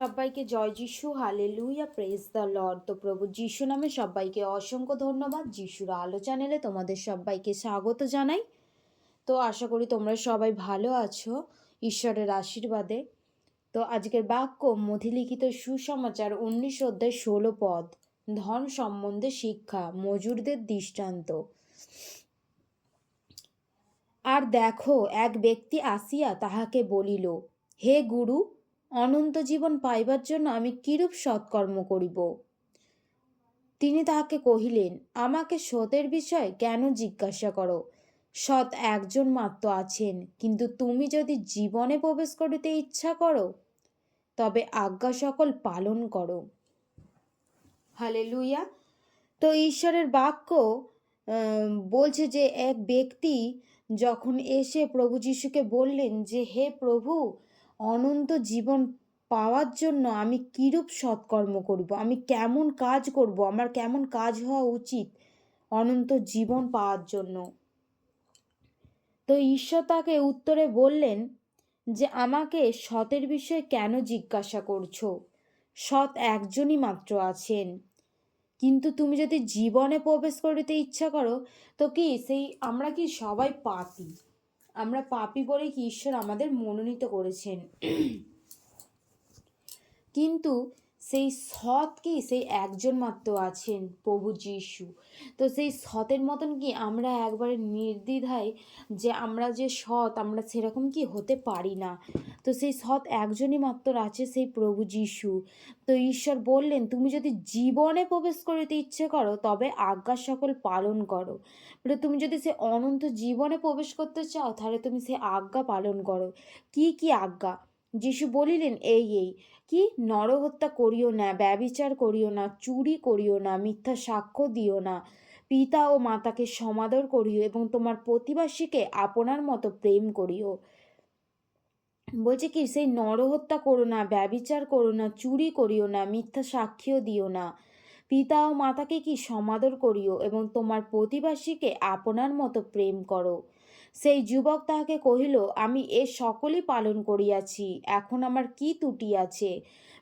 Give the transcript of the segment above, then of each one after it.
সবাইকে জয় যিশু, হালেলুয়া, প্রেজ দ্য লর্ড। তো প্রভু যিশু নামে সবাইকে অসংখ্য ধন্যবাদ। যিশুর আলো চ্যানেলে তোমাদের সবাইকে স্বাগত জানাই। তো আশা করি তোমরা সবাই ভালো আছো ঈশ্বরের আশীর্বাদে। তো আজকের বাক্য মথিলিখিত সুসমাচার 19 অধ্যায় 16 পদ, ধন সম্বন্ধে শিক্ষা, মজুরদের দৃষ্টান্ত। আর দেখো, এক ব্যক্তি আসিয়া তাহাকে বলিল, হে গুরু, অনন্ত জীবন পাইবার জন্য আমি কিরূপ সৎকর্ম করিব? তিনি তাহাকে কহিলেন, আমাকে সতের বিষয় কেন জিজ্ঞাসা করো? সৎ একজন মাত্র আছেন, কিন্তু তুমি যদি জীবনে প্রবেশ করিতে ইচ্ছা করো তবে আজ্ঞা সকল পালন করো। হালেলুয়া। তো ঈশ্বরের বাক্য বলছে যে এক ব্যক্তি যখন এসে প্রভু যিশুকে বললেন যে, হে প্রভু, অনন্ত জীবন পাওয়ার জন্য আমি কিরূপ সৎকর্ম করব, আমি কেমন কাজ করব, আমার কেমন কাজ হওয়া উচিত অনন্ত জীবন পাওয়ার জন্য। তো ঈশ্বর তাকে উত্তরে বললেন যে, আমাকে সতের বিষয়ে কেন জিজ্ঞাসা করছো? সৎ একজনই মাত্র আছেন, কিন্তু তুমি যদি জীবনে প্রবেশ করিতে ইচ্ছা করো তো কি সেই আমরা কি সবাই পাপী? আমরা পাপী বলে কি ঈশ্বর আমাদের মনোনীত করেছেন, কিন্তু সেই সৎ কি সেই একজন মাত্র আছেন, প্রভু যিশু। তো সেই সতের মতন কি আমরা একবারে নির্দ্বিধায় যে আমরা যে সৎ আমরা সেরকম কি হতে পারি না। তো সেই সৎ একজনই মাত্র আছে, সেই প্রভু যিশু। তো ঈশ্বর বললেন, তুমি যদি জীবনে প্রবেশ করিতে ইচ্ছে করো তবে আজ্ঞা সকল পালন করো। বলে তুমি যদি সে অনন্ত জীবনে প্রবেশ করতে চাও তাহলে তুমি সে আজ্ঞা পালন করো। কি কি আজ্ঞা? যিশু বলিলেন, এই কি, নরহত্যা করিও না, ব্যভিচার করিও না, চুরি করিও না, মিথ্যা সাক্ষ্য দিও না, পিতা ও মাতাকে সমাদর করিও এবং তোমার প্রতিবেশীকে আপনার মতো প্রেম করিও। বলছে কি, সেই নরহত্যা করো না, ব্যভিচার করো না, চুরি করিও না, মিথ্যা সাক্ষ্য দিও না, পিতা ও মাতাকে কি সমাদর করিও এবং তোমার প্রতিবেশীকে আপনার মতো প্রেম করো। সেই যুবক তাহাকে কহিল, আমি এ সকলই পালন করিয়াছি, এখন আমার কি ত্রুটি আছে?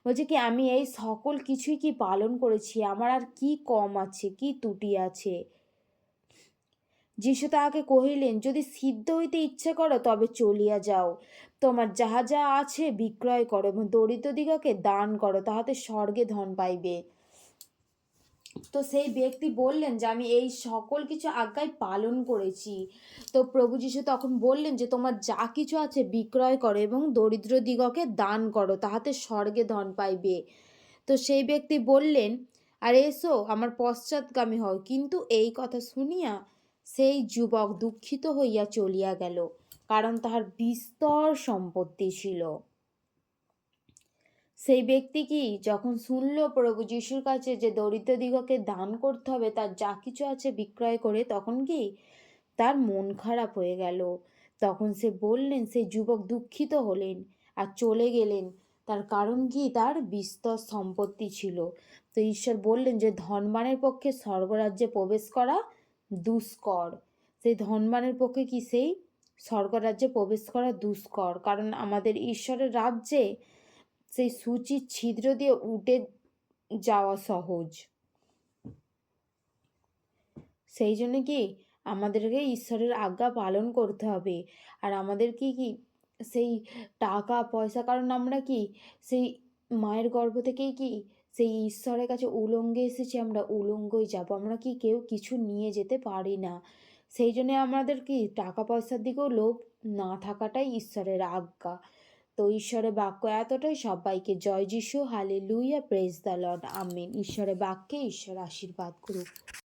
বলছে কি, আমি এই সকল কিছুই কি পালন করেছি, আমার আর কি কম আছে, কি ত্রুটি আছে? যিশু তাহাকে কহিলেন, যদি সিদ্ধ হইতে ইচ্ছে করো তবে চলিয়া যাও, তোমার যাহা যা আছে বিক্রয় করো এবং দরিদ্রদিগকে দান করো, তাহাতে স্বর্গে ধন পাইবে। তো সেই ব্যক্তি বললেন যে আমি এই সকল কিছু আজ্ঞায় পালন করেছি। তো প্রভু যিশু তখন বললেন যে তোমার যা কিছু আছে বিক্রয় করো এবং দরিদ্রদিগকে দান করো, তাহাতে স্বর্গে ধন পাইবে। তো সেই ব্যক্তি বললেন, আর এসো আমার পশ্চাৎগামী হও। কিন্তু এই কথা শুনিয়া সেই যুবক দুঃখিত হইয়া চলিয়া গেল, কারণ তাহার বিস্তর সম্পত্তি ছিল। সেই ব্যক্তি কি যখন শুনল প্রভু যিশুর কাছে যে দরিদ্রদিগকে দান করতে হবে, তার যা কিছু আছে বিক্রয় করে, তখন কি তার মন খারাপ হয়ে গেল। তখন সে বললেন, সেই যুবক দুঃখিত হলেন আর চলে গেলেন। তার কারণ কি, তার বিস্তর সম্পত্তি ছিল। তো ঈশ্বর বললেন যে ধনবানের পক্ষে স্বর্গরাজ্যে প্রবেশ করা দুষ্কর। সেই ধনবানের পক্ষে কি সেই স্বর্গরাজ্যে প্রবেশ করা দুষ্কর, কারণ আমাদের ঈশ্বরের রাজ্যে সেই সূচির ছিদ্র দিয়ে উঠে যাওয়া সহজ। সেই জন্য কি আমাদেরকে ঈশ্বরের আজ্ঞা পালন করতে হবে। আর আমাদের কি সেই টাকা পয়সা, কারণ আমরা কি সেই মায়ের গর্ভ থেকেই কি সেই ঈশ্বরের কাছে উলঙ্গে এসেছি, আমরা উলঙ্গই যাব, আমরা কি কেউ কিছু নিয়ে যেতে পারি না। সেই জন্য আমাদের কি টাকা পয়সার দিকেও লোভ না থাকাটাই ঈশ্বরের আজ্ঞা। তো ঈশ্বরের বাক্য এতটাই। সবাইকে জয় যিশু, hallelujah, praise the Lord, amen. ঈশ্বরের বাক্যে ঈশ্বর আশীর্বাদ করুক।